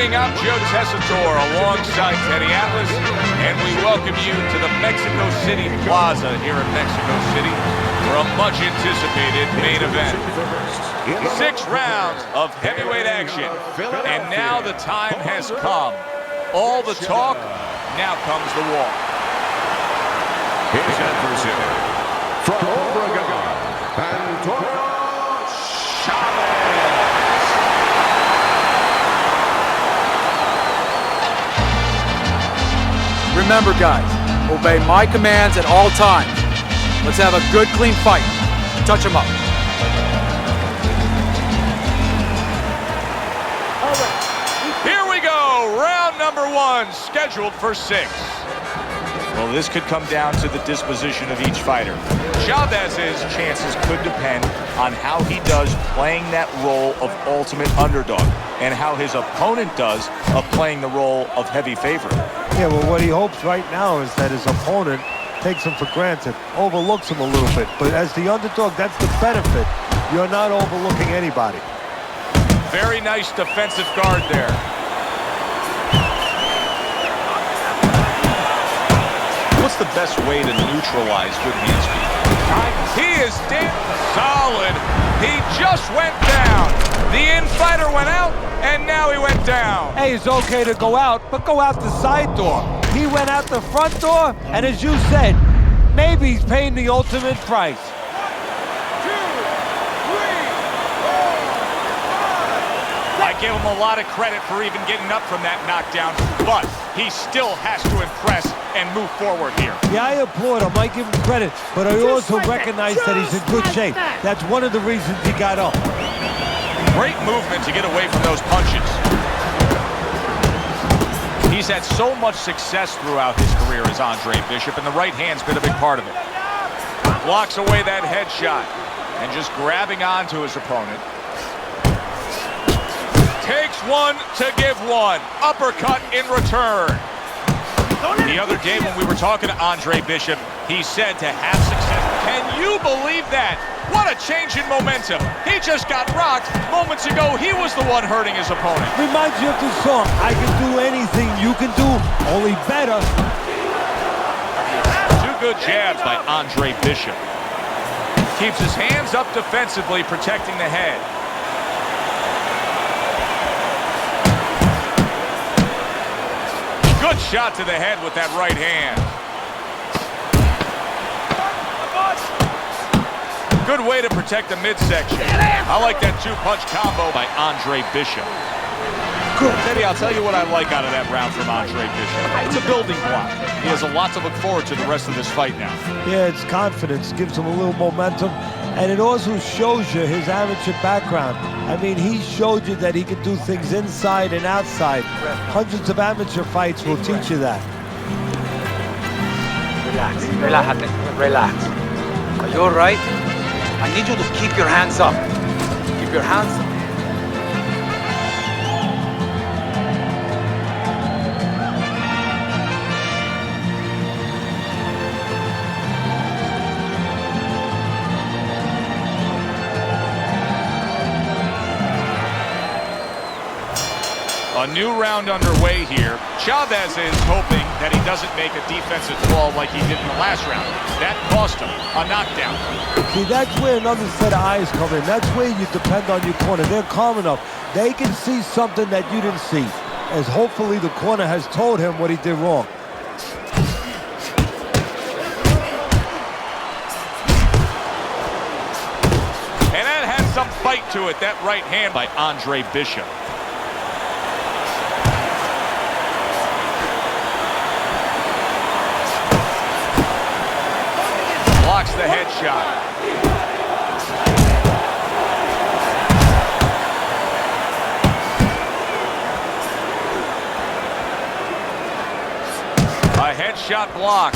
evening, I'm Joe Tessitore alongside Teddy Atlas, and we welcome you to the Mexico City Plaza here in Mexico City for a much-anticipated main event. 6 rounds of heavyweight action, and now the time has come. All the talk, now comes the walk. His adversary, from Obregon, Antonio Chavez. Remember, guys, obey my commands at all times. Let's have a good, clean fight. Touch him up. Here we go, round number 1, scheduled for 6. Well, this could come down to the disposition of each fighter. Chavez's chances could depend on how he does playing that role of ultimate underdog and how his opponent does of playing the role of heavy favorite. Yeah, well, what he hopes right now is that his opponent takes him for granted, overlooks him a little bit. But as the underdog, that's the benefit. You're not overlooking anybody. Very nice defensive guard there. What's the best way to neutralize good hand speed? He is damn solid. He just went down. The in-fighter went out, and now he went down. Hey, it's okay to go out, but go out the side door. He went out the front door, and as you said, maybe he's paying the ultimate price. I give him a lot of credit for even getting up from that knockdown, but he still has to impress and move forward here. Yeah, I applaud him. I give him credit, but I also recognize that he's in good shape. That's one of the reasons he got up. Great movement to get away from those punches. He's had so much success throughout his career as Andre Bishop, and the right hand's been a big part of it. Blocks away that headshot and just grabbing onto his opponent. Takes one to give one. Uppercut in return. The other day when we were talking to Andre Bishop, he said to have success. Can you believe that? What a change in momentum. He just got rocked. Moments ago, he was the one hurting his opponent. Reminds you of the song, I can do anything you can do, only better. 2 good jabs by Andre Bishop. Keeps his hands up defensively, protecting the head. Good shot to the head with that right hand. Good way to protect the midsection. I like that 2-punch combo by Andre Bishop. Good. Teddy, I'll tell you what I like out of that round from Andre Bishop. It's a building block. He has a lot to look forward to the rest of this fight now. Yeah, it's confidence, gives him a little momentum, and it also shows you his amateur background. I mean, he showed you that he can do things inside and outside. Hundreds of amateur fights will teach you that. Relax, relájate, relax. Are you all right? I need you to keep your hands up. Keep your hands up. A new round underway here. Chavez is hoping that he doesn't make a defensive flaw like he did in the last round. That cost him a knockdown. See, that's where another set of eyes come in. That's where you depend on your corner. They're calm enough. They can see something that you didn't see, as hopefully the corner has told him what he did wrong. And that had some fight to it, that right hand by Andre Bishop. Blocks the headshot. A headshot blocked.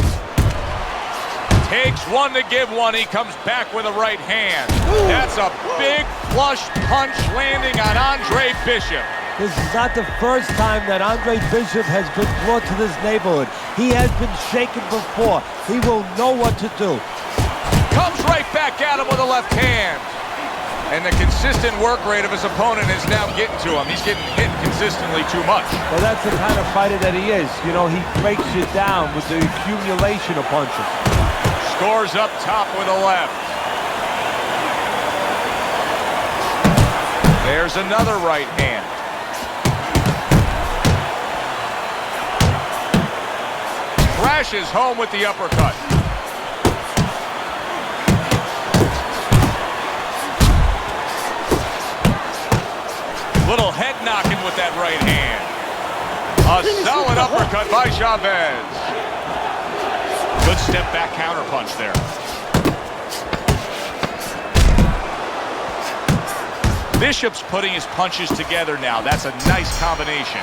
Takes one to give one. He comes back with a right hand. That's a big flush punch landing on Andre Bishop. This is not the first time that Andre Bishop has been brought to this neighborhood. He has been shaken before. He will know what to do. Comes right back at him with a left hand. And the consistent work rate of his opponent is now getting to him. He's getting hit consistently too much. Well, that's the kind of fighter that he is. You know, he breaks you down with the accumulation of punches. Scores up top with a left. There's another right hand. Crashes home with the uppercut. Little head knocking with that right hand. A solid uppercut by Chavez. Good step back counter punch there. Bishop's putting his punches together now. That's a nice combination.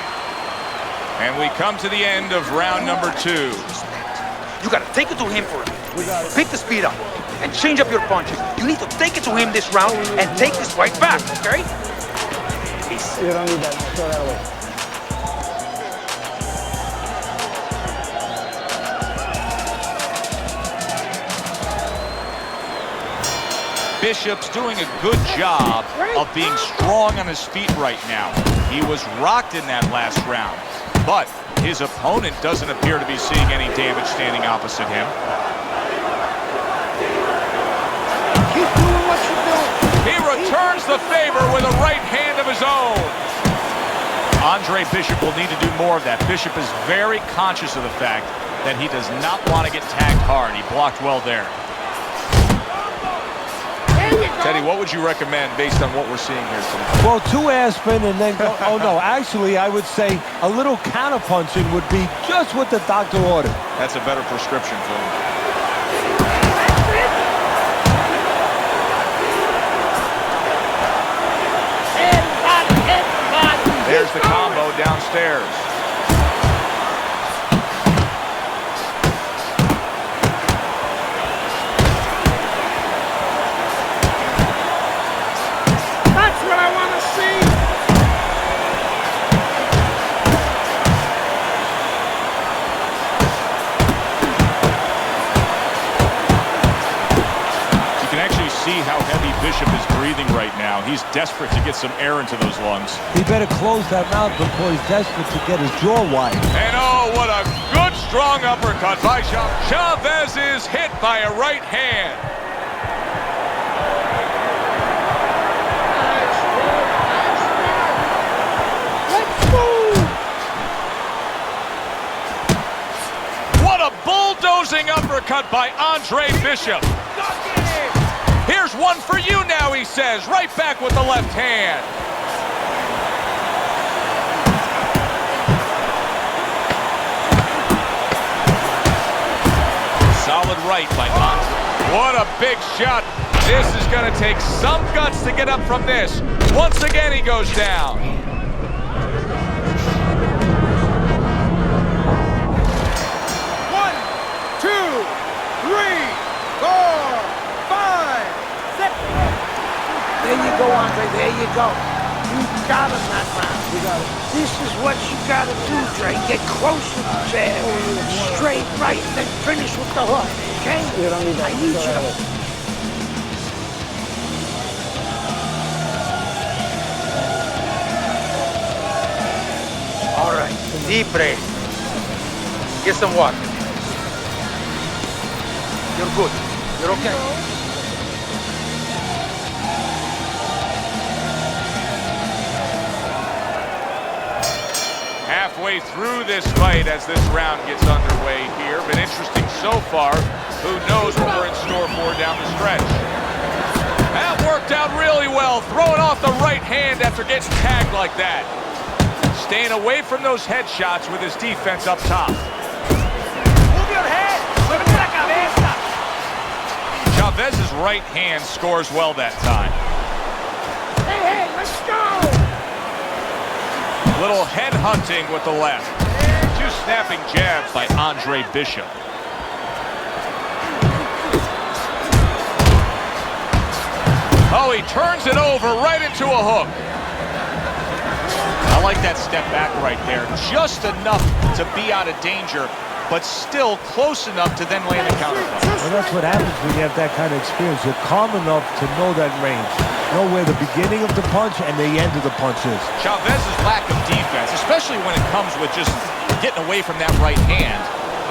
And we come to the end of round number 2. You gotta take it to him for pick the speed up and change up your punches. You need to take it to him this round and take this fight back, okay? Peace. You don't need that. Throw that away. Bishop's doing a good job of being strong on his feet right now. He was rocked in that last round, but his opponent doesn't appear to be seeing any damage standing opposite him. Keep doing what you're doing. He returns the favor with a right hand of his own. Andre Bishop will need to do more of that. Bishop is very conscious of the fact that he does not want to get tagged hard. He blocked well there. Teddy, what would you recommend based on what we're seeing here today? Well, 2 air spin and then go. Oh, no. Actually, I would say a little counter punching would be just what the doctor ordered. That's a better prescription for him. There's the combo downstairs. That's what I want to see. You can actually see how heavy Bishop is breathing right now. He's desperate to get some air into those lungs. He better close that mouth before he's desperate to get his jaw wide. And oh, what a good strong uppercut by Chavez. Chavez is hit by a right hand. Let's move. What a bulldozing uppercut by Andre Bishop. Here's one for you now, he says. Right back with the left hand. Solid right by Andre. What a big shot. This is going to take some guts to get up from this. Once again, he goes down. One, two, three, four, five, six. There you go, Andre. There you go. You got him that round. You got it. This is what you got to do, Dre. Get close with the jab. Straight right, then finish with the hook. Okay? You don't need that. I need you to. All right, deep breath. Get some water. You're good. You're okay. Halfway through this fight as this round gets underway here. Been interesting so far. Who knows what we're in store for down the stretch. That worked out really well. Throwing off the right hand after getting tagged like that. Staying away from those headshots with his defense up top. Move your head. Mueve la cabeza. Chavez's right hand scores well that time. Hey, let's go. Little head hunting with the left. Two snapping jabs by Andre Bishop. Oh, he turns it over right into a hook. I like that step back right there. Just enough to be out of danger, but still close enough to then land a counterpunch. Well, that's what happens when you have that kind of experience. You're calm enough to know that range. Know where the beginning of the punch and the end of the punch is. Chavez's lack of defense, especially when it comes with just getting away from that right hand,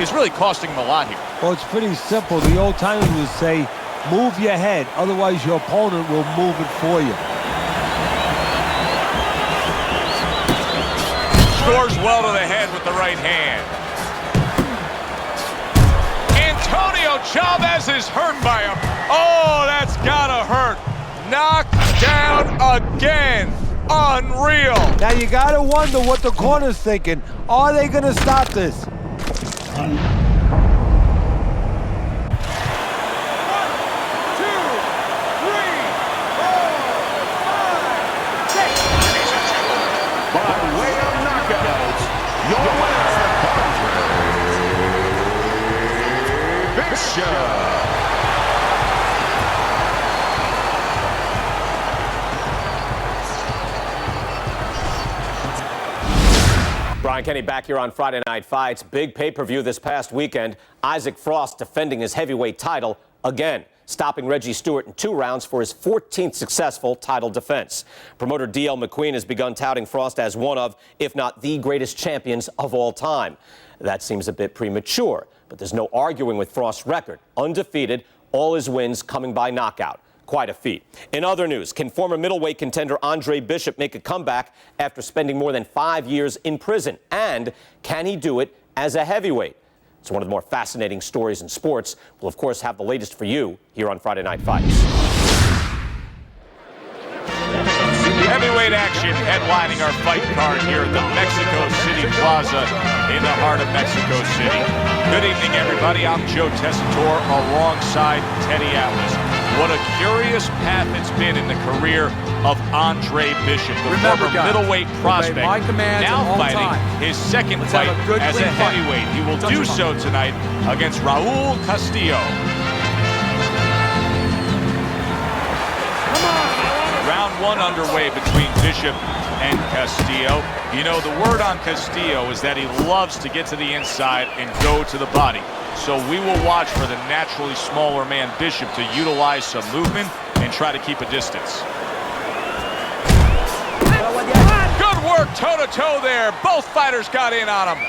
is really costing him a lot here. Well, it's pretty simple. The old timers would say, move your head, otherwise your opponent will move it for you. Scores well to the head with the right hand. Antonio Chavez is hurt by him. Oh, that's gotta hurt. Knocked down again. Unreal. Now you gotta wonder what the corner's thinking. Are they gonna stop this? Brian Kenny back here on Friday Night Fights. Big pay-per-view this past weekend. Isaac Frost defending his heavyweight title again, stopping Reggie Stewart in 2 rounds for his 14th successful title defense. Promoter D.L. McQueen has begun touting Frost as one of, if not the greatest champions of all time. That seems a bit premature, but there's no arguing with Frost's record. Undefeated, all his wins coming by knockout. Quite a feat. In other news, can former middleweight contender Andre Bishop make a comeback after spending more than 5 years in prison? And can he do it as a heavyweight? It's one of the more fascinating stories in sports. We'll, of course, have the latest for you here on Friday Night Fights. Heavyweight action headlining our fight card here at the Mexico City Plaza in the heart of Mexico City. Good evening, everybody. I'm Joe Tessitore alongside Teddy Atlas. What a curious path it's been in the career of Andre Bishop, the former middleweight prospect, now fighting his second fight as a heavyweight. He will do so tonight against Raul Castillo. Round 1 underway between Bishop and Castillo. You know, the word on Castillo is that he loves to get to the inside and go to the body. So we will watch for the naturally smaller man Bishop to utilize some movement and try to keep a distance. Good work toe-to-toe there. Both fighters got in on him.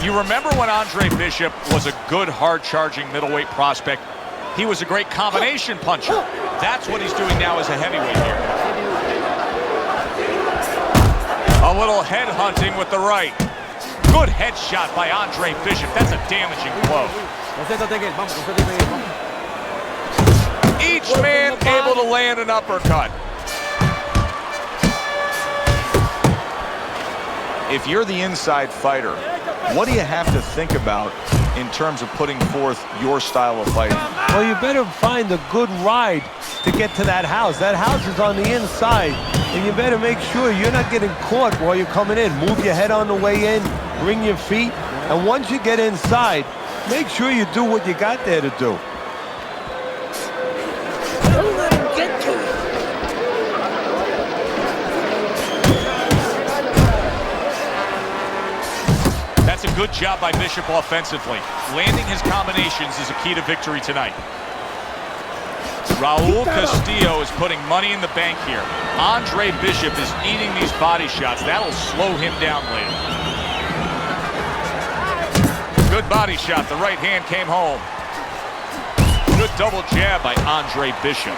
You remember when Andre Bishop was a good, hard-charging middleweight prospect? He was a great combination puncher. That's what he's doing now as a heavyweight here. A little head hunting with the right. Good headshot by Andre Bishop. That's a damaging blow. Each man able to land an uppercut. If you're the inside fighter, what do you have to think about in terms of putting forth your style of fighting? Well, you better find a good ride to get to that house. That house is on the inside, and you better make sure you're not getting caught while you're coming in. Move your head on the way in, bring your feet, and once you get inside, make sure you do what you got there to do. Don't let him get to you. That's a good job by Bishop offensively. Landing his combinations is a key to victory tonight. Raul Castillo is putting money in the bank here. Andre Bishop is eating these body shots. That'll slow him down later. Good body shot. The right hand came home. Good double jab by Andre Bishop.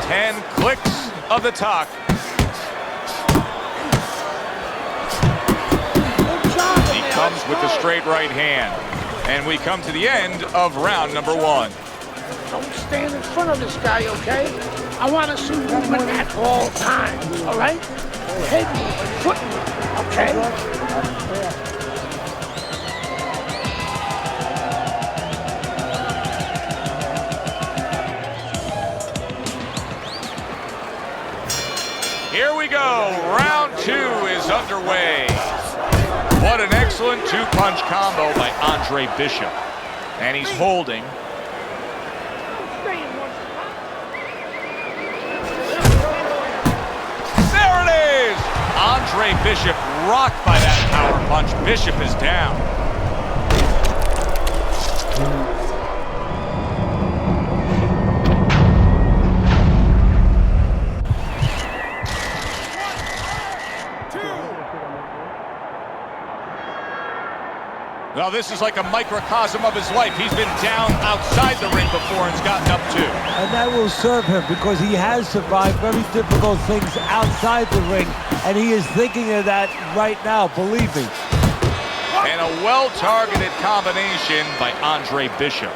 Ten clicks of the talk. He comes with the straight right hand. And we come to the end of round number 1. Don't stand in front of this guy, okay? I want to see movement at all times, all right? Head movement, foot movement, okay? Here we go. Round 2 is underway. What an excellent 2-punch combo by Andre Bishop. And he's holding. Andre Bishop rocked by that power punch. Bishop is down. Well, this is like a microcosm of his life. He's been down outside the ring before and's gotten up too. And that will serve him because he has survived very difficult things outside the ring, and he is thinking of that right now, believe me. And a well-targeted combination by Andre Bishop.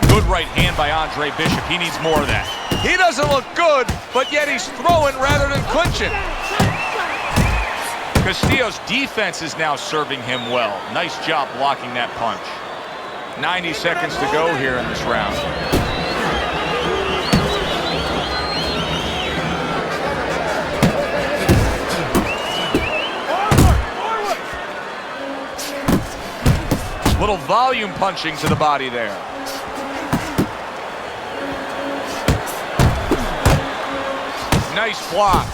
Good right hand by Andre Bishop. He needs more of that. He doesn't look good, but yet he's throwing rather than clinching. Castillo's defense is now serving him well. Nice job blocking that punch. 90 seconds to go here in this round. Little volume punching to the body there. Nice block.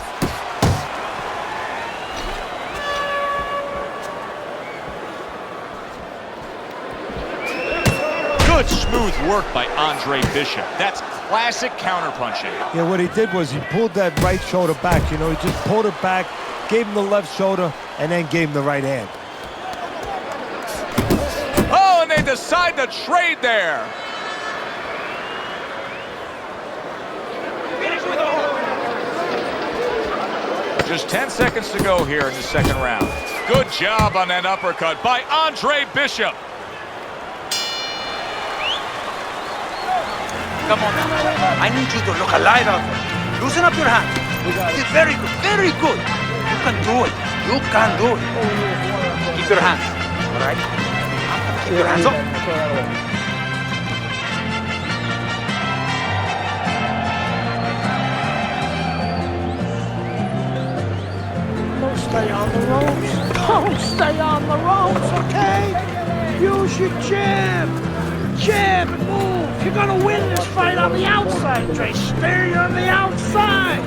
Good smooth work by Andre Bishop. That's classic counterpunching. Yeah, what he did was he pulled that right shoulder back. You know, he just pulled it back, gave him the left shoulder, and then gave him the right hand. Oh, and they decide to trade there. Just 10 seconds to go here in the second round. Good job on that uppercut by Andre Bishop. Come on now. I need you to look alive out there. Loosen up your hands. It's very good. Very good. You can do it. You can do it. Keep your hands. All right? Keep your hands up. Don't stay on the ropes. Don't stay on the ropes, okay? Use your jab. Jab and move. You're gonna win this fight on the outside, Trey. Stay on the outside.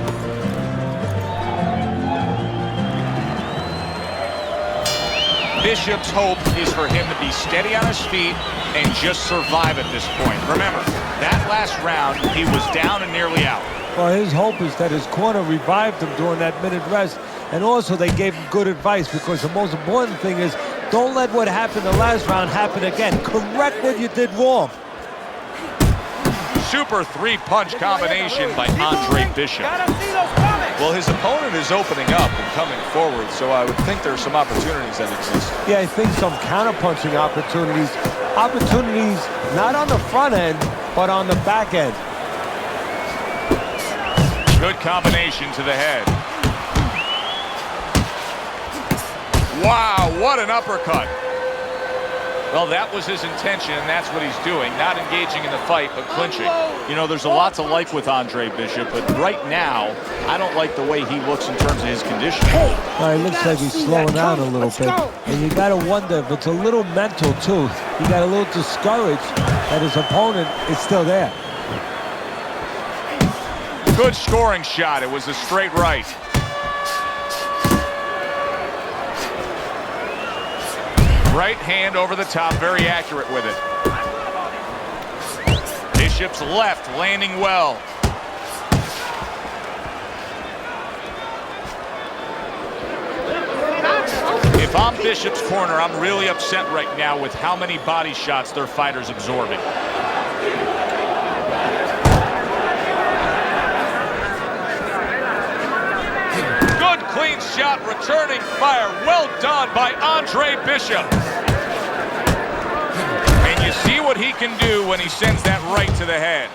Bishop's hope is for him to be steady on his feet and just survive at this point. Remember, that last round, he was down and nearly out. Well, his hope is that his corner revived him during that minute rest, and also they gave him good advice, because the most important thing is don't let what happened the last round happen again. Correct what you did wrong. Super three-punch combination by Andre Bishop. Well, his opponent is opening up and coming forward, so I would think there are some opportunities that exist. Yeah, I think some counterpunching opportunities. Opportunities not on the front end, but on the back end. Good combination to the head. Wow, what an uppercut. Well, that was his intention, and that's what he's doing. Not engaging in the fight, but clinching. You know, there's a lot to like with Andre Bishop, but right now, I don't like the way he looks in terms of his condition. Well, it looks like he's slowing down a little bit. And you got to wonder if it's a little mental, too. He got a little discouraged that his opponent is still there. Good scoring shot. It was a straight right. Right hand over the top, very accurate with it. Bishop's left landing well. If I'm Bishop's corner, I'm really upset right now with how many body shots their fighter's absorbing. Good clean shot, returning fire. Well done by Andre Bishop. And you see what he can do when he sends that right to the head.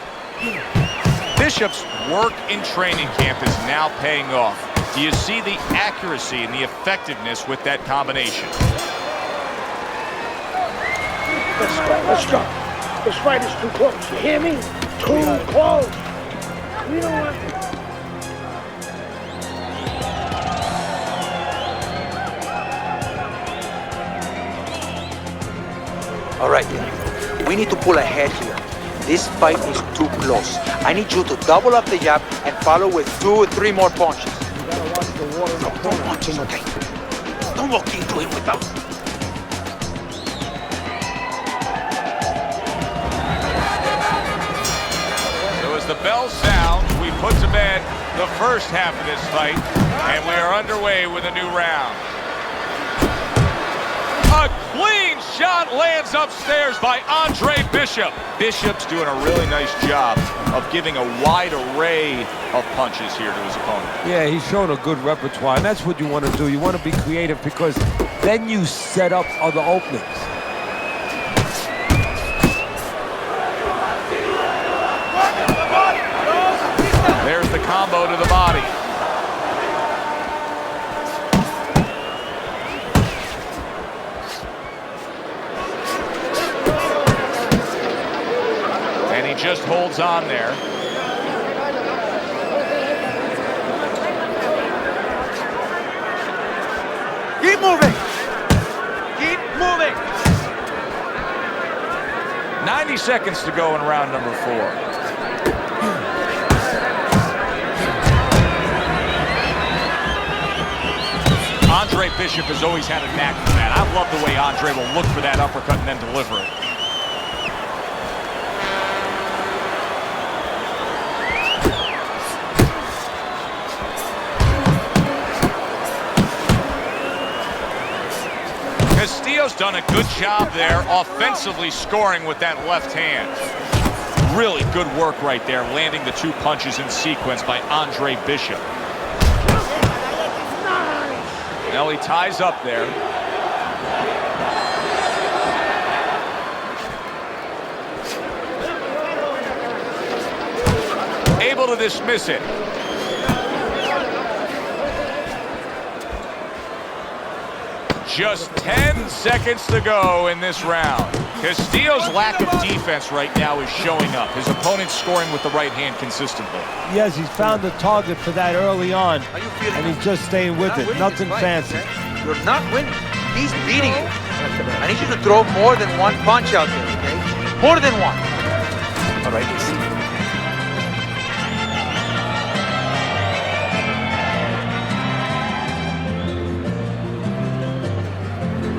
Bishop's work in training camp is now paying off. Do you see the accuracy and the effectiveness with that combination? Let's go. Let's go. This fight is too close. You hear me? Too close. We don't want to. All right, we need to pull ahead here. This fight is too close. I need you to double up the jab and follow with 2 or 3 more punches. No punches, okay? Don't walk into him without. So as the bell sounds, we put to bed the first half of this fight, and we are underway with a new round. A clean shot lands upstairs by Andre Bishop. Bishop's doing a really nice job of giving a wide array of punches here to his opponent. Yeah, he's shown a good repertoire, and that's what you want to do. You want to be creative because then you set up other openings. There's the combo to the body. And he just holds on there. Keep moving. Keep moving. 90 seconds to go in round number 4. Andre Bishop has always had a knack for that. I love the way Andre will look for that uppercut and then deliver it. Castillo's done a good job there offensively scoring with that left hand. Really good work right there, landing the 2 punches in sequence by Andre Bishop. Now he ties up there. Able to dismiss it. Just 10 seconds to go in this round. Castillo's lack of defense right now is showing up. His opponent's scoring with the right hand consistently. Yes, he's found the target for that early on, How you feeling? and he's just staying with it. Nothing fancy. You're not winning. He's beating you. I need you to throw more than 1 punch out there, okay? More than 1. All right, easy.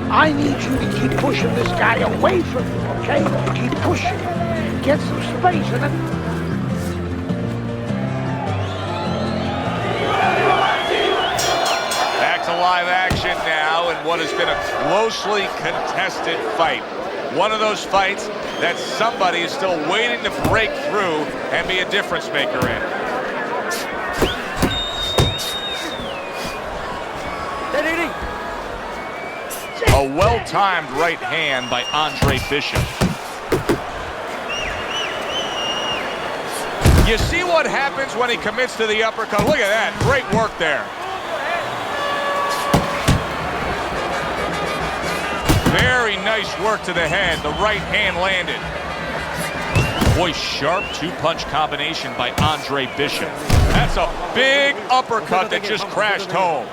I need you to keep pushing this guy away from you, okay? Keep pushing. Get some space and then... Back to live action now in what has been a closely contested fight. One of those fights that somebody is still waiting to break through and be a difference maker in. A well-timed right hand by Andre Bishop. You see what happens when he commits to the uppercut? Look at that. Great work there. Very nice work to the head. The right hand landed. Boy, sharp 2-punch combination by Andre Bishop. That's a big uppercut that just crashed home.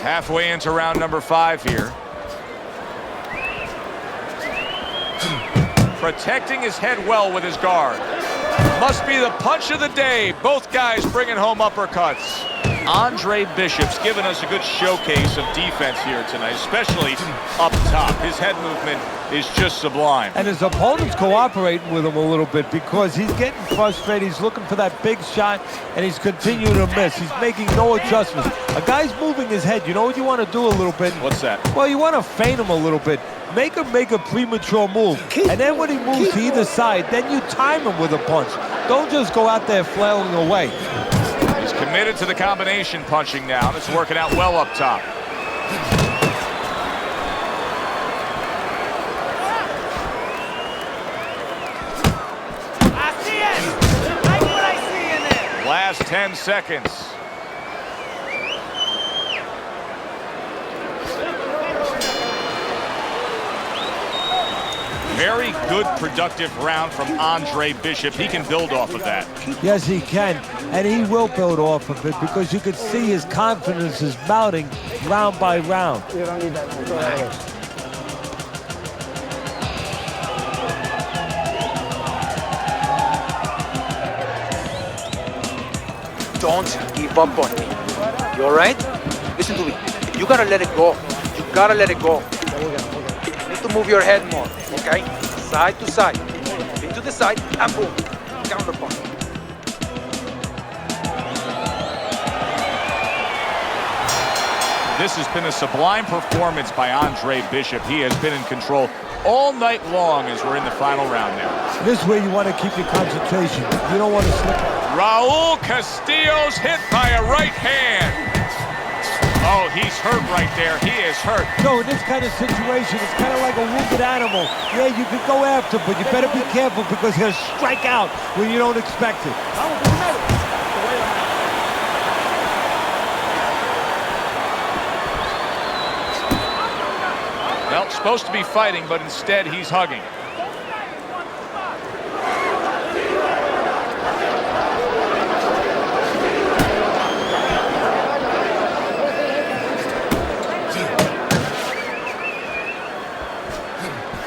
Halfway into round number 5 here. Protecting his head well with his guard. Must be the punch of the day. Both guys bringing home uppercuts. Andre Bishop's given us a good showcase of defense here tonight, especially up top. His head movement is just sublime. And his opponent's cooperating with him a little bit because he's getting frustrated. He's looking for that big shot, and he's continuing to miss. He's making no adjustments. A guy's moving his head. You know what you want to do a little bit? What's that? Well, you want to feint him a little bit. Make him make a premature move. And then when he moves to either side, then you time him with a punch. Don't just go out there flailing away. He's committed to the combination punching now, and it's working out well up top. I see it! Like what I see in there! Last 10 seconds. Very good, productive round from Andre Bishop. He can build off of that. Yes, he can, and he will build off of it because you can see his confidence is mounting round by round. You don't need that one. Go ahead. Don't give up on me. You all right? Listen to me. You gotta let it go. You gotta let it go. You need to move your head more, okay? Side to side. Into the side, and boom. Counterpunch. This has been a sublime performance by Andre Bishop. He has been in control all night long as we're in the final round now. This way you want to keep your concentration. You don't want to slip up. Raul Castillo's hit by a right hand. Oh, he's hurt right there. He is hurt. So in this kind of situation, it's kind of like a wounded animal. Yeah, you can go after, but you better be careful because he'll strike out when you don't expect it. Well, supposed to be fighting, but instead he's hugging.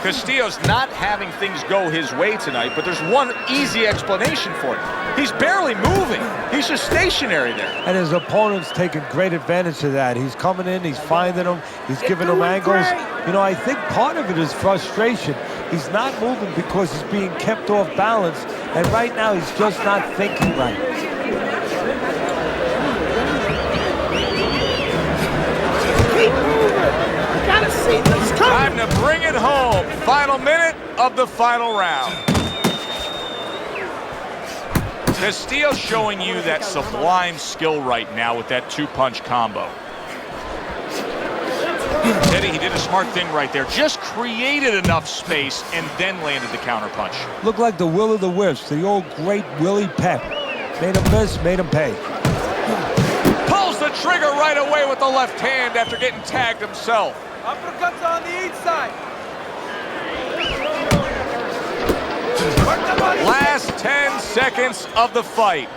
Castillo's not having things go his way tonight, but there's one easy explanation for it. He's barely moving. He's just stationary there. And his opponent's taking great advantage of that. He's coming in, he's finding them, he's giving them angles. You know, I think part of it is frustration. He's not moving because he's being kept off balance, and right now he's just not thinking right. Keep moving. You gotta see this Time coming. to bring it home. Final minute of the final round. Castillo showing you that sublime skill right now with that two-punch combo. Teddy, he did a smart thing right there. Just created enough space and then landed the counterpunch. Looked like the will of the wisps, the old great Willie Peck. Made him miss, made him pay. Pulls the trigger right away with the left hand after getting tagged himself. Uppercuts on the inside. Last 10 seconds of the fight.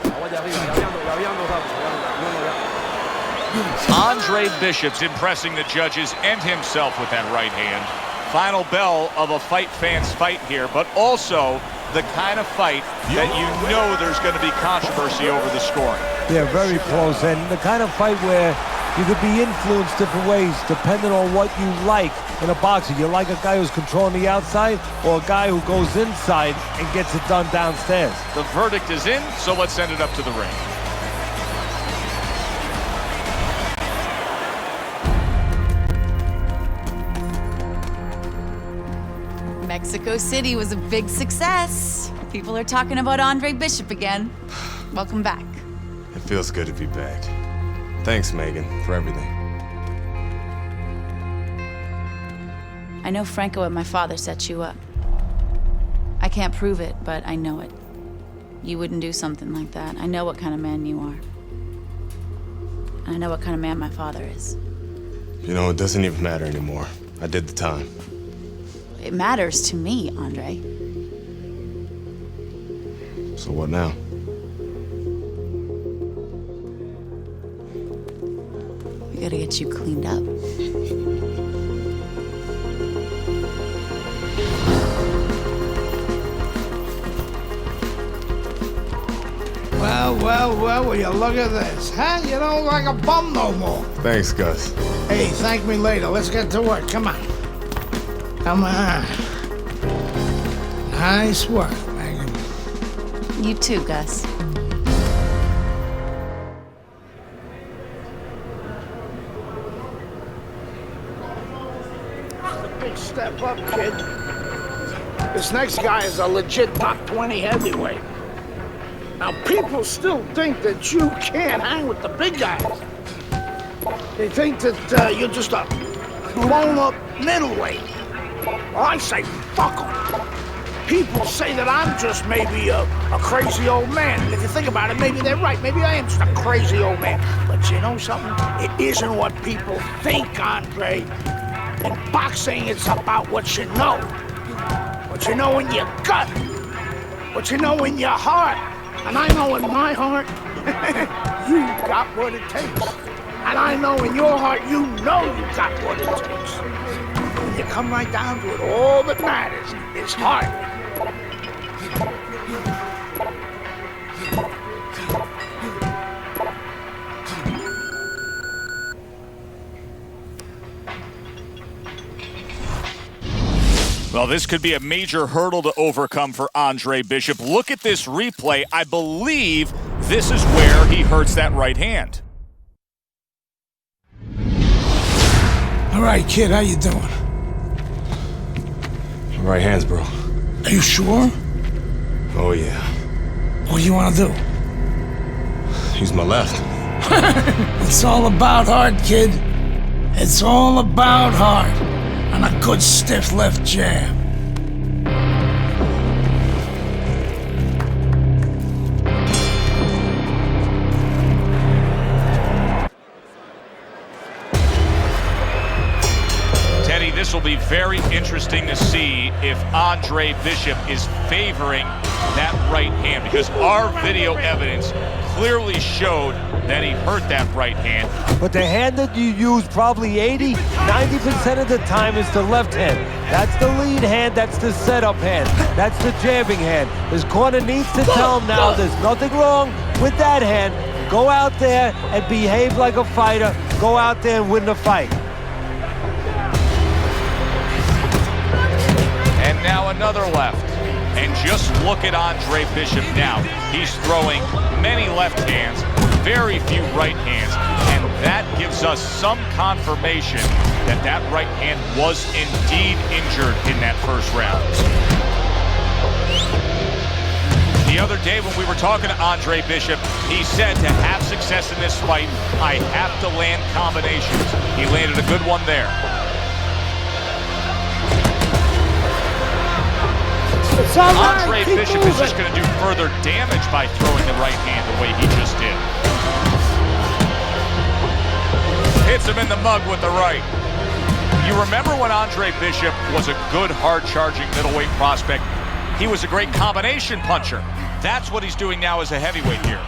Andre Bishop's impressing the judges and himself with that right hand. Final bell of a fight fans fight here, but also the kind of fight that you know there's going to be controversy over the scoring. Yeah, very close, and the kind of fight where you could be influenced different ways depending on what you like in a boxer. You like a guy who's controlling the outside or a guy who goes inside and gets it done downstairs. The verdict is in, so let's send it up to the ring. Mexico City was a big success. People are talking about Andre Bishop again. Welcome back. It feels good to be back. Thanks, Megan, for everything. I know Franco and my father set you up. I can't prove it, but I know it. You wouldn't do something like that. I know what kind of man you are. And I know what kind of man my father is. You know, it doesn't even matter anymore. I did the time. It matters to me, Andre. So what now? We gotta get you cleaned up. Well, will you look at this, huh? You don't look like a bum no more. Thanks, Gus. Hey, thank me later. Let's get to work. Come on. Come on. Nice work, Megan. You too, Gus. Big step up, kid. This next guy is a legit top 20 heavyweight. Now, people still think that you can't hang with the big guys. They think that you're just a blown-up middleweight. Well, I say, fuck them. People say that I'm just maybe a crazy old man. And if you think about it, maybe they're right. Maybe I am just a crazy old man. But you know something? It isn't what people think, Andre. In boxing, it's about what you know. what you know in your gut, what you know in your heart. And I know in my heart, you got what it takes. And I know in your heart, you know you got what it takes. When you come right down to it, all that matters is heart. Well, this could be a major hurdle to overcome for Andre Bishop. Look at this replay. I believe this is where he hurts that right hand. All right, kid, how you doing? Right hands, bro. Are you sure? Oh, yeah. What do you want to do? Use my left. It's all about heart, kid. It's all about heart. And a good stiff left jab. Teddy, this will be very interesting to see if Andre Bishop is favoring that right hand, because our video evidence clearly showed that he hurt that right hand. But the hand that you use probably 80–90% of the time is the left hand. That's the lead hand, that's the setup hand, that's the jabbing hand. His corner needs to tell him now there's nothing wrong with that hand. Go out there and behave like a fighter. Go out there and win the fight. And now another left. And just look at Andre Bishop now. He's throwing many left hands, very few right hands, and that gives us some confirmation that that right hand was indeed injured in that first round. The other day when we were talking to Andre Bishop, he said to have success in this fight, I have to land combinations. He landed a good one there. Andre Bishop is just going to do further damage by throwing the right hand the way he just did. Hits him in the mug with the right. You remember when Andre Bishop was a good, hard-charging middleweight prospect? He was a great combination puncher. That's what he's doing now as a heavyweight here.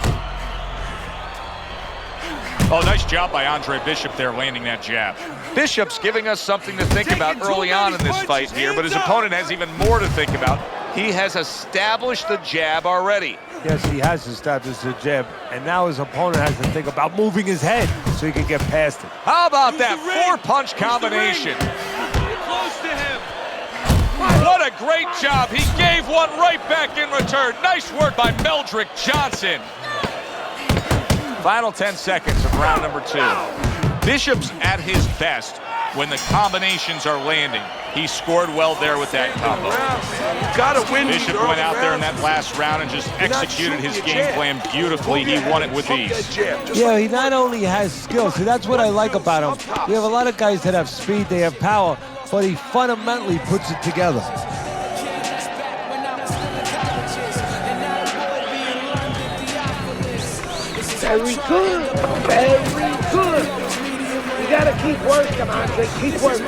Oh, nice job by Andre Bishop there, landing that jab. Bishop's giving us something to think about early on in this fight here, but his opponent has even more to think about. He has established the jab already. Yes, he has established the jab, and now his opponent has to think about moving his head so he can get past it. How about that four-punch combination? Close to him. What a great job. He gave one right back in return. Nice work by Meldrick Johnson. Final 10 seconds of round number 2. Bishop's at his best when the combinations are landing. He scored well there with that combo. Bishop went out there in that last round and just executed his game plan beautifully. He won it with ease. Yeah, he not only has skill, see, that's what I like about him. We have a lot of guys that have speed, they have power, but he fundamentally puts it together. Very good. Very good. You gotta keep working, Andre. Keep working.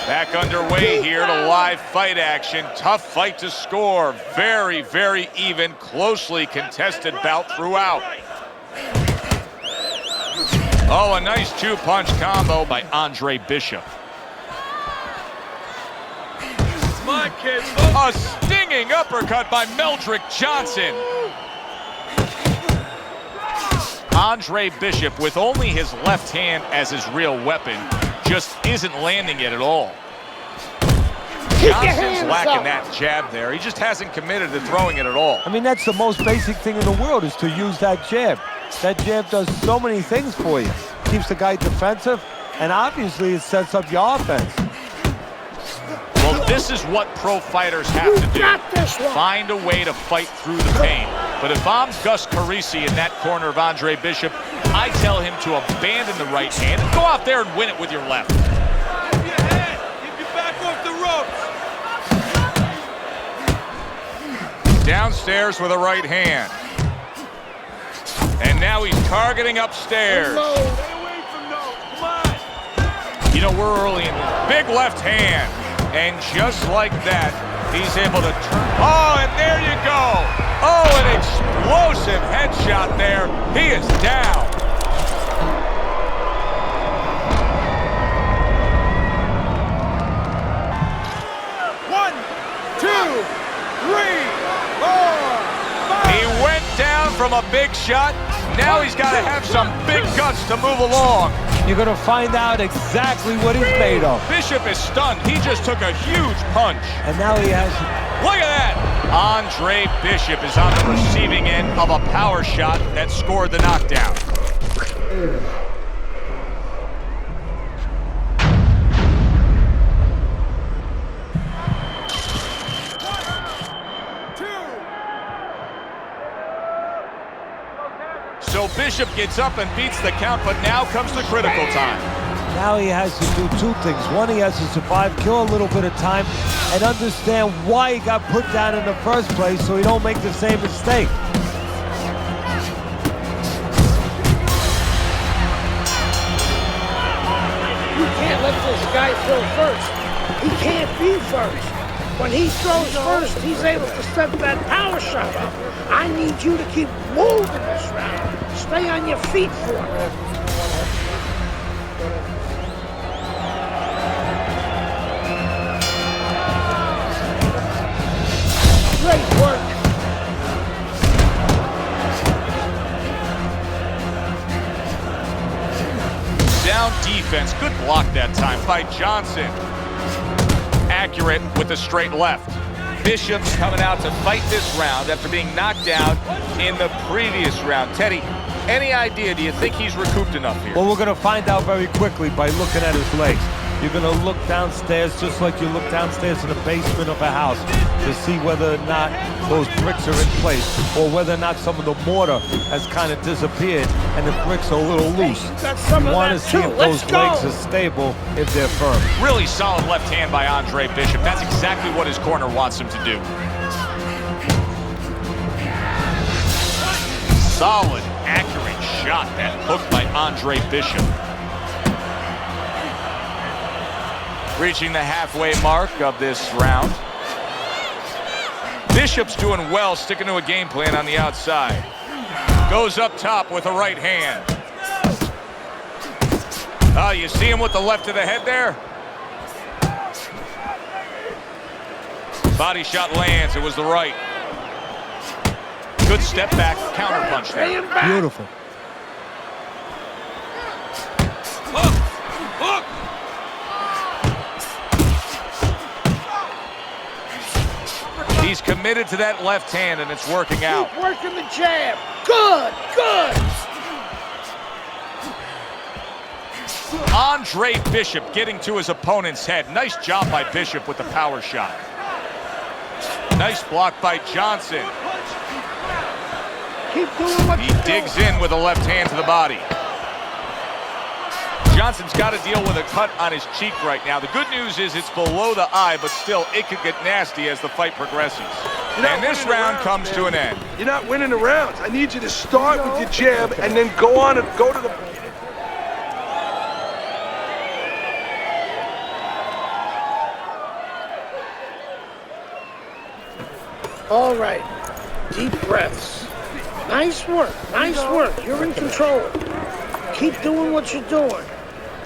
Back underway here to live fight action. Tough fight to score. Very, very even, closely contested bout throughout. Oh, a nice two-punch combo by Andre Bishop. My kid. A stinging uppercut by Meldrick Johnson. Andre Bishop, with only his left hand as his real weapon, just isn't landing it at all. Johnson's lacking that jab there. He just hasn't committed to throwing it at all. I mean, that's the most basic thing in the world, is to use that jab. That jab does so many things for you. Keeps the guy defensive, and obviously it sets up your offense. Well, this is what pro fighters have to do. Find a way to fight through the pain. But if I'm Gus Carisi in that corner of Andre Bishop, I tell him to abandon the right hand and go out there and win it with your left. Keep your head. Keep your back off the ropes. Downstairs with a right hand. And now he's targeting upstairs. You know, we're early in this. Big left hand. And just like that, he's able to turn. Oh, and there you go. Oh, an explosive headshot there. He is down. He went down from a big shot. Now he's got to have some big guts to move along. You're going to find out exactly what he's made of. Bishop is stunned. He just took a huge punch. And now he has... Look at that. Andre Bishop is on the receiving end of a power shot that scored the knockdown. So Bishop gets up and beats the count, but now comes the critical time. Now he has to do two things. One, he has to survive, kill a little bit of time, and understand why he got put down in the first place so he don't make the same mistake. You can't let this guy throw first. He can't be first. When he throws first, he's able to set that power shot up. I need you to keep moving this round. Stay on your feet for it. Great work. Sound defense. Good block that time by Johnson. Accurate with the straight left. Bishop's coming out to fight this round after being knocked down in the previous round. Teddy, any idea? Do you think he's recouped enough here? Well, we're going to find out very quickly by looking at his legs. You're going to look downstairs just like you look downstairs in the basement of a house to see whether or not those bricks are in place or whether or not some of the mortar has kind of disappeared and the bricks are a little loose. You want to see if those legs are stable, if they're firm. Really solid left hand by Andre Bishop. That's exactly what his corner wants him to do. Solid, accurate shot. That hook by Andre Bishop. Reaching the halfway mark of this round. Bishop's doing well, sticking to a game plan on the outside. Goes up top with a right hand. Oh, you see him with the left of the head there? Body shot lands, it was the right. Good step back, counter punch there. Beautiful. He's committed to that left hand, and it's working out. Keep working the jab. Good, good. Andre Bishop getting to his opponent's head. Nice job by Bishop with the power shot. Nice block by Johnson. Keep doing what He you're digs doing. in with a left hand to the body. Johnson's got to deal with a cut on his cheek right now. The good news is it's below the eye, but still it could get nasty as the fight progresses. And this round comes to an end. You're not winning the rounds. I need you to start with your jab and then go on and go to the... All right. Deep breaths. Nice work. Nice work. You're in control. Keep doing what you're doing.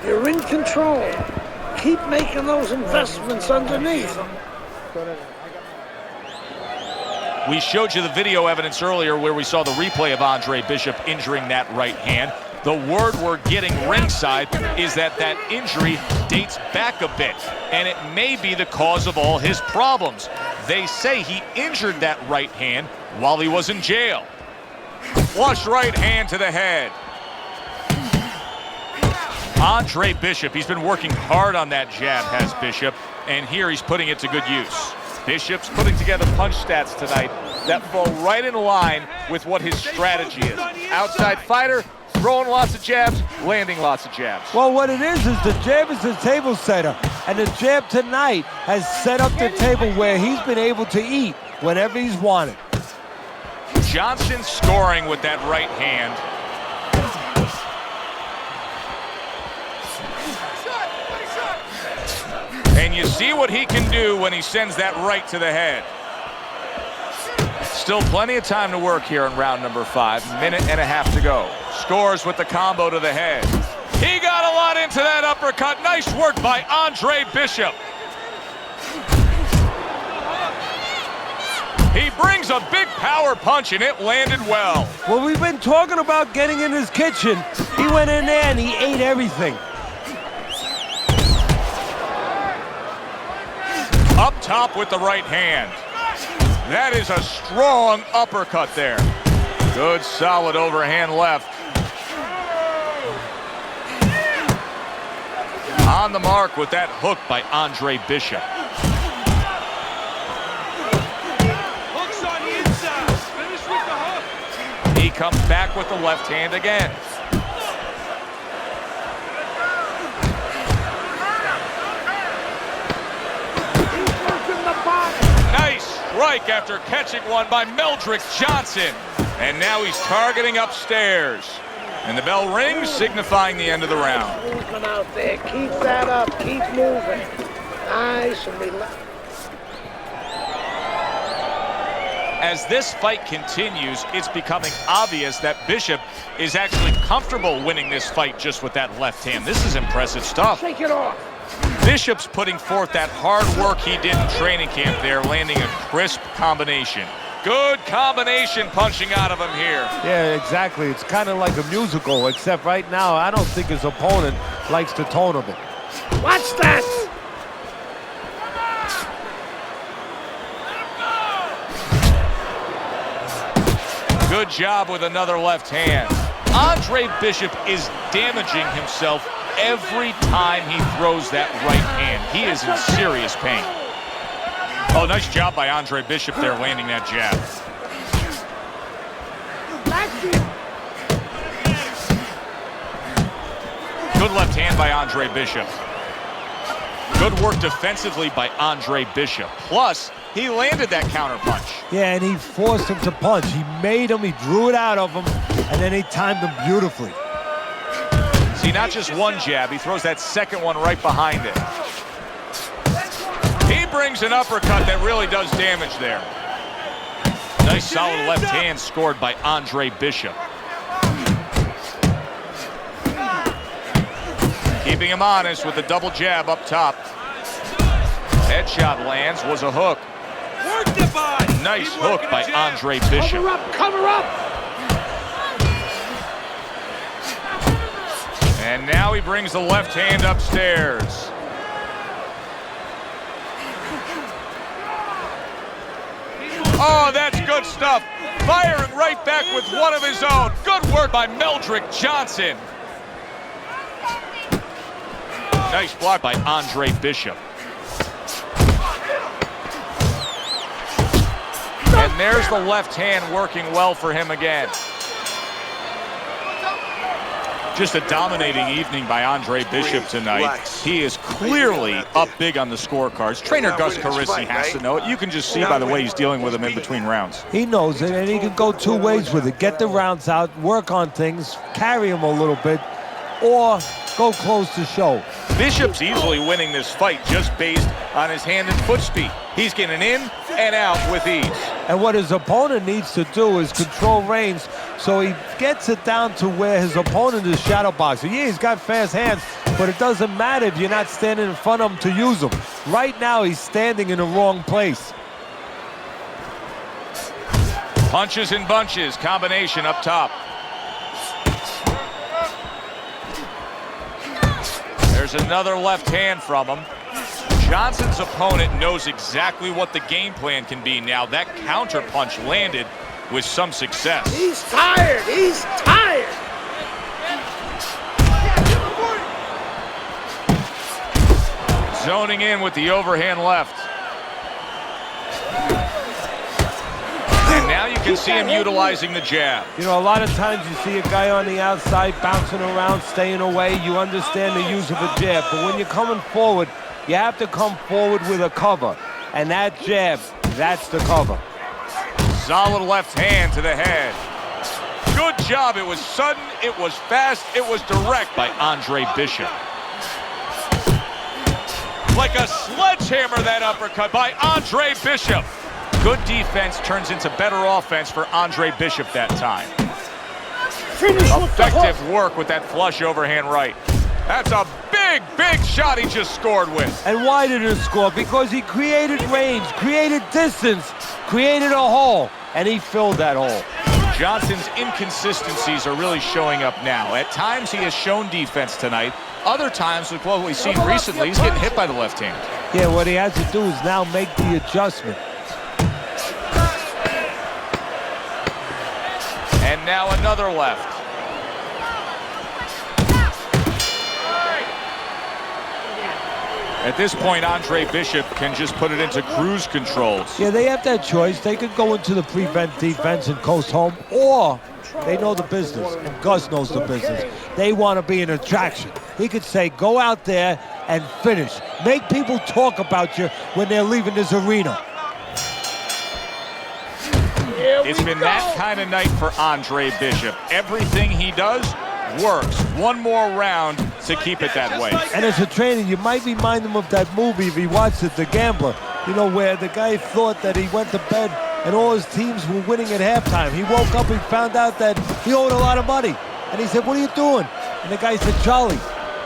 You're in control. Keep making those investments underneath. We showed you the video evidence earlier where we saw the replay of Andre Bishop injuring that right hand. The word we're getting ringside is that that injury dates back a bit, and it may be the cause of all his problems. They say he injured that right hand while he was in jail. Flush right hand to the head. Andre Bishop, he's been working hard on that jab, has Bishop, and here he's putting it to good use. Bishop's putting together punch stats tonight that fall right in line with what his strategy is. Outside fighter, throwing lots of jabs, landing lots of jabs. Well, what it is the jab is the table setter, and the jab tonight has set up the table where he's been able to eat whenever he's wanted. Johnson scoring with that right hand. And you see what he can do when he sends that right to the head. Still plenty of time to work here in round number 5. Minute and a half to go. Scores with the combo to the head. He got a lot into that uppercut. Nice work by Andre Bishop. He brings a big power punch, and it landed well. Well, we've been talking about getting in his kitchen. He went in there and he ate everything. Up top with the right hand. That is a strong uppercut there. Good, solid overhand left. On the mark with that hook by Andre Bishop. Hooks on the inside. Finish with the hook. He comes back with the left hand again. Nice strike after catching one by Meldrick Johnson. And now he's targeting upstairs. And the bell rings, signifying the end of the round. Movement out there. Keep that up. Keep moving. Nice and relax. As this fight continues, it's becoming obvious that Bishop is actually comfortable winning this fight just with that left hand. This is impressive stuff. Shake it off. Bishop's putting forth that hard work he did in training camp there, landing a crisp combination. Good combination punching out of him here. Yeah, exactly. It's kind of like a musical, except right now, I don't think his opponent likes the tone of it. Watch that. Good job with another left hand. Andre Bishop is damaging himself every time he throws that right hand. He is in serious pain. Oh, nice job by Andre Bishop there, landing that jab. Good left hand by Andre Bishop. Good work defensively by Andre Bishop. Plus, he landed that counter punch. Yeah, and he forced him to punch. He made him, he drew it out of him, and then he timed him beautifully. See, not just one jab, he throws that second one right behind it. He brings an uppercut that really does damage there. Nice solid left hand scored by Andre Bishop. Keeping him honest with the double jab up top. Headshot lands, was a hook. Work the body. Nice hook by Andre Bishop. Cover up. Cover up. And now he brings the left hand upstairs. Oh, that's good stuff. Firing right back with one of his own. Good work by Meldrick Johnson. Nice block by Andre Bishop. And there's the left hand working well for him again. Just a dominating evening by Andre Bishop tonight. He is clearly up big on the scorecards. Trainer Gus Carisi has to know it. You can just see by the way he's dealing with him in between rounds. He knows it, and he can go two ways with it. Get the rounds out, work on things, carry him a little bit, or go close to show. Bishop's easily winning this fight just based on his hand and foot speed. He's getting in and out with ease. And what his opponent needs to do is control range so he gets it down to where his opponent is shadow boxing. Yeah, he's got fast hands, but it doesn't matter if you're not standing in front of him to use them. Right now, he's standing in the wrong place. Punches and bunches, combination up top. There's another left hand from him. Johnson's opponent knows exactly what the game plan can be now. That counter punch landed with some success. He's tired. He's tired. Zoning in with the overhand left. And now you can see him utilizing the jab. You know, a lot of times you see a guy on the outside bouncing around, staying away. You understand the use of a jab. But when you're coming forward, you have to come forward with a cover. And that jab, that's the cover. Solid left hand to the head. Good job. It was sudden, it was fast, it was direct by Andre Bishop. Like a sledgehammer, that uppercut by Andre Bishop. Good defense turns into better offense for Andre Bishop that time. Effective work with that flush overhand right. That's a big, big shot he just scored with. And why did he score? Because he created range, created distance, created a hole, and he filled that hole. Johnson's inconsistencies are really showing up now. At times he has shown defense tonight. Other times, with what we've seen recently, he's getting hit by the left hand. Yeah, what he has to do is now make the adjustment. And now another left. At this point, Andre Bishop can just put it into cruise control. Yeah, they have that choice. They could go into the prevent defense and coast home, or they know the business, and Gus knows the business. They want to be an attraction. He could say, go out there and finish. Make people talk about you when they're leaving this arena. It's been that kind of night for Andre Bishop. Everything he does works. One more round to keep it that way. And as a trainer, you might remind him of that movie, if he watched it, The Gambler, you know, where the guy thought that he went to bed and all his teams were winning at halftime. He woke up and found out that he owed a lot of money. And he said, what are you doing? And the guy said, Charlie,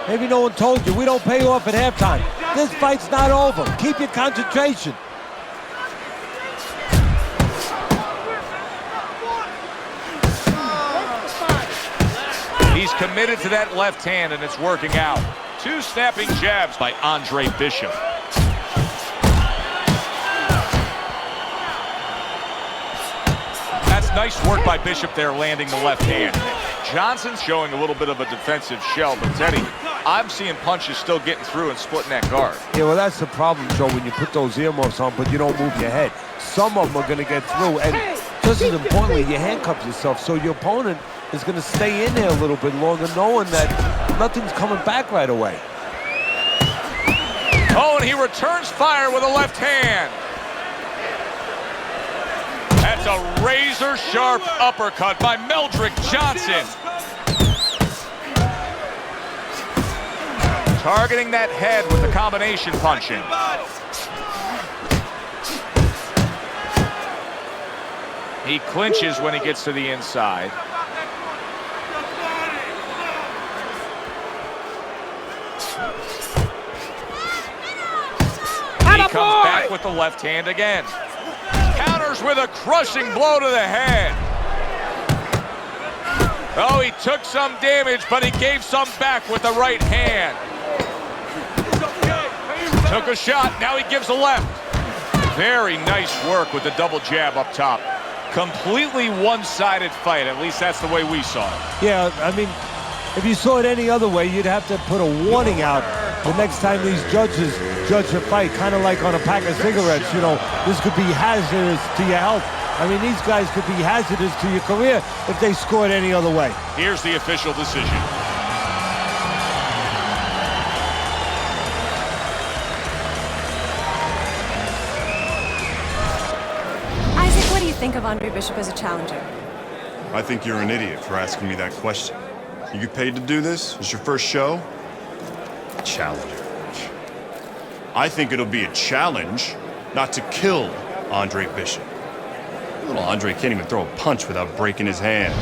maybe no one told you, we don't pay off at halftime. This fight's not over. Keep your concentration. He's committed to that left hand, and it's working out. Two snapping jabs by Andre Bishop. That's nice work by Bishop there, landing the left hand. Johnson's showing a little bit of a defensive shell, but Teddy, I'm seeing punches still getting through and splitting that guard. Yeah, well, that's the problem, Joe, when you put those earmuffs on, but you don't move your head. Some of them are going to get through, and just as importantly, you handcuff yourself, so your opponent is going to stay in there a little bit longer, knowing that nothing's coming back right away. Oh, and he returns fire with a left hand. That's a razor-sharp uppercut by Meldrick Johnson. Targeting that head with the combination punching. He clinches when he gets to the inside. He comes back with the left hand again. Counters with a crushing blow to the head. Oh, he took some damage, but he gave some back with the right hand. Took a shot, now he gives a left. Very nice work with the double jab up top. Completely one-sided fight, at least that's the way we saw it. Yeah, I mean, if you saw it any other way, you'd have to put a warning out the next time these judges judge a fight, kind of like on a pack of cigarettes. You know, this could be hazardous to your health. I mean, these guys could be hazardous to your career if they scored any other way. Here's the official decision. Isaac, what do you think of Andre Bishop as a challenger? I think you're an idiot for asking me that question. You get paid to do this? It's your first show? Challenger. I think it'll be a challenge not to kill Andre Bishop. Little Andre can't even throw a punch without breaking his hand.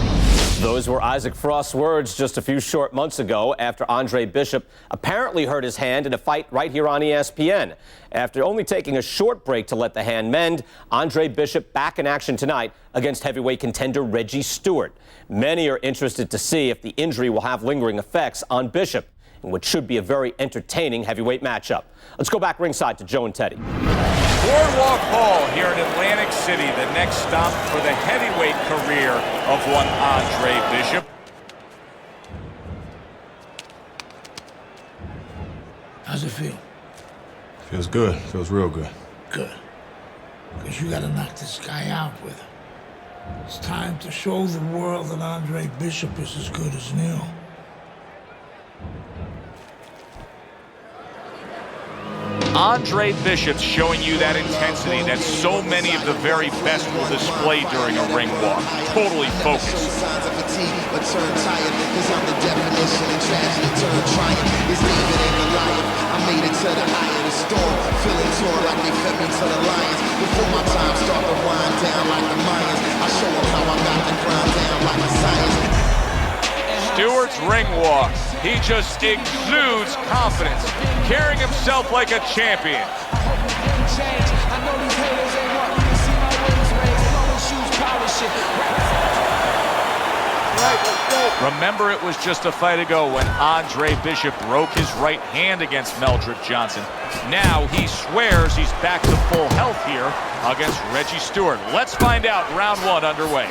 Those were Isaac Frost's words just a few short months ago after Andre Bishop apparently hurt his hand in a fight right here on ESPN. After only taking a short break to let the hand mend, Andre Bishop back in action tonight against heavyweight contender Reggie Stewart. Many are interested to see if the injury will have lingering effects on Bishop, in what should be a very entertaining heavyweight matchup. Let's go back ringside to Joe and Teddy. Boardwalk Hall here in Atlantic City, the next stop for the heavyweight career of one Andre Bishop. How's it feel? Feels good. Feels real good. Good. Because you gotta knock this guy out with him. It's time to show the world that Andre Bishop is as good as new. Andre Bishop's showing you that intensity that so many of the very best will display during a ring walk. Totally focused. I made it to the eye of the storm, feeling torn like they fed me to the lions. Before my time start to wind down like the Mayans, I show them how I got the grind down like the science. Stewart's ring walk. He just exudes confidence, carrying himself like a champion. Remember, it was just a fight ago when Andre Bishop broke his right hand against Meldrick Johnson. Now he swears he's back to full health here against Reggie Stewart. Let's find out. Round one underway.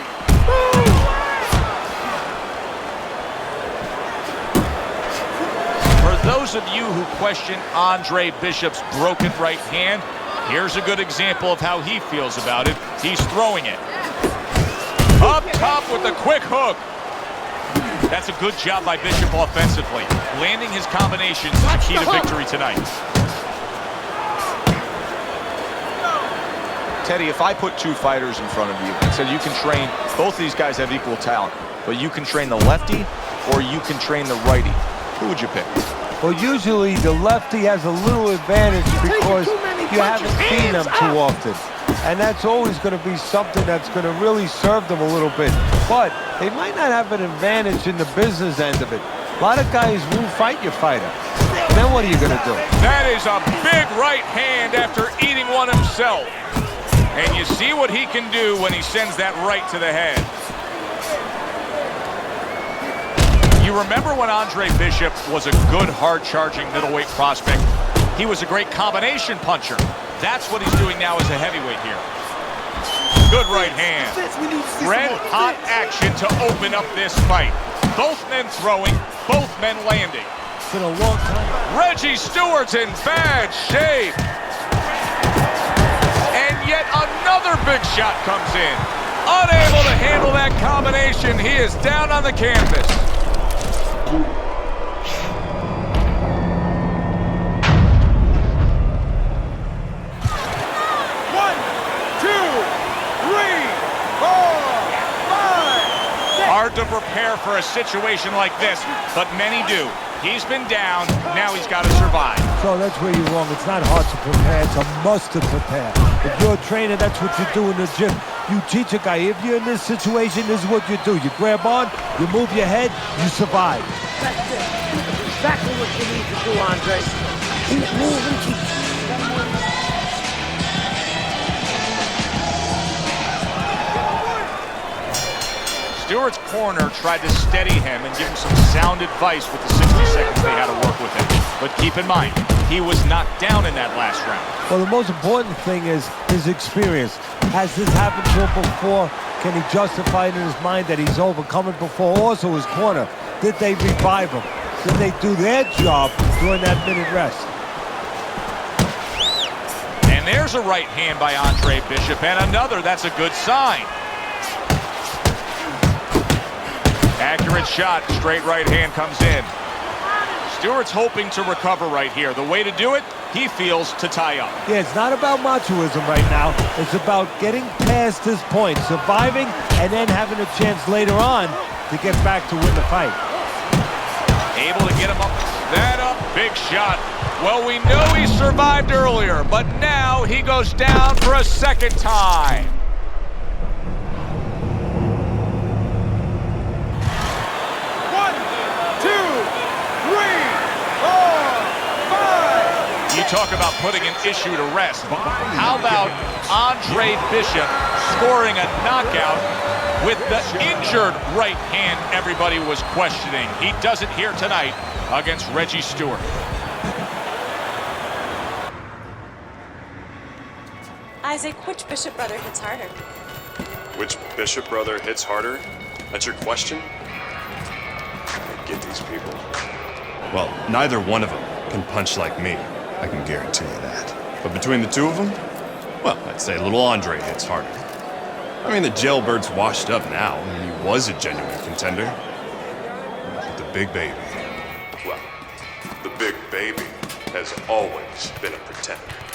For those of you who question Andre Bishop's broken right hand, here's a good example of how he feels about it. He's throwing it. Up top with the quick hook. That's a good job by Bishop offensively. Landing his combinations is the key to victory tonight. Teddy, if I put two fighters in front of you and said you can train, both of these guys have equal talent, but you can train the lefty or you can train the righty, who would you pick? Well, usually the lefty has a little advantage because you haven't seen them too often. And that's always going to be something that's going to really serve them a little bit. But they might not have an advantage in the business end of it. A lot of guys won't fight your fighter. And then what are you going to do? That is a big right hand after eating one himself. And you see what he can do when he sends that right to the head. You remember when Andre Bishop was a good, hard-charging middleweight prospect? He was a great combination puncher. That's what he's doing now as a heavyweight here. Good right hand. Red-hot action to open up this fight. Both men throwing, both men landing. It's been a long time. Reggie Stewart's in bad shape. And yet another big shot comes in. Unable to handle that combination, he is down on the canvas. Hard to prepare for a situation like this, but many do. He's been down, now he's got to survive. So that's where you're wrong. It's not hard to prepare, it's a must to prepare. If you're a trainer, that's what you do in the gym. You teach a guy, if you're in this situation, this is what you do. You grab on, you move your head, you survive. That's it. Exactly what you need to do, Andre. Keep moving, keep... Stewart's corner tried to steady him and give him some sound advice with the 60 seconds they had to work with him. But keep in mind, he was knocked down in that last round. Well, the most important thing is his experience. Has this happened to him before? Can he justify it in his mind that he's overcome it before? Also, his corner, did they revive him? Did they do their job during that minute rest? And there's a right hand by Andre Bishop, and another. That's a good sign. Accurate shot, straight right hand comes in. Stewart's hoping to recover right here. The way to do it, he feels, to tie up. Yeah, it's not about machoism right now. It's about getting past this point, surviving, and then having a chance later on to get back to win the fight. Able to get him up. That up, big shot. Well, we know he survived earlier, but now he goes down for a second time. You talk about putting an issue to rest. How about Andre Bishop scoring a knockout with the injured right hand everybody was questioning? He does it here tonight against Reggie Stewart. Isaac, which Bishop brother hits harder? Which Bishop brother hits harder? That's your question? I get these people. Well, neither one of them can punch like me. I can guarantee you that. But between the two of them, well, I'd say little Andre hits harder. I mean, the jailbird's washed up now. I mean, he was a genuine contender. But the big baby, well, the big baby has always been a pretender.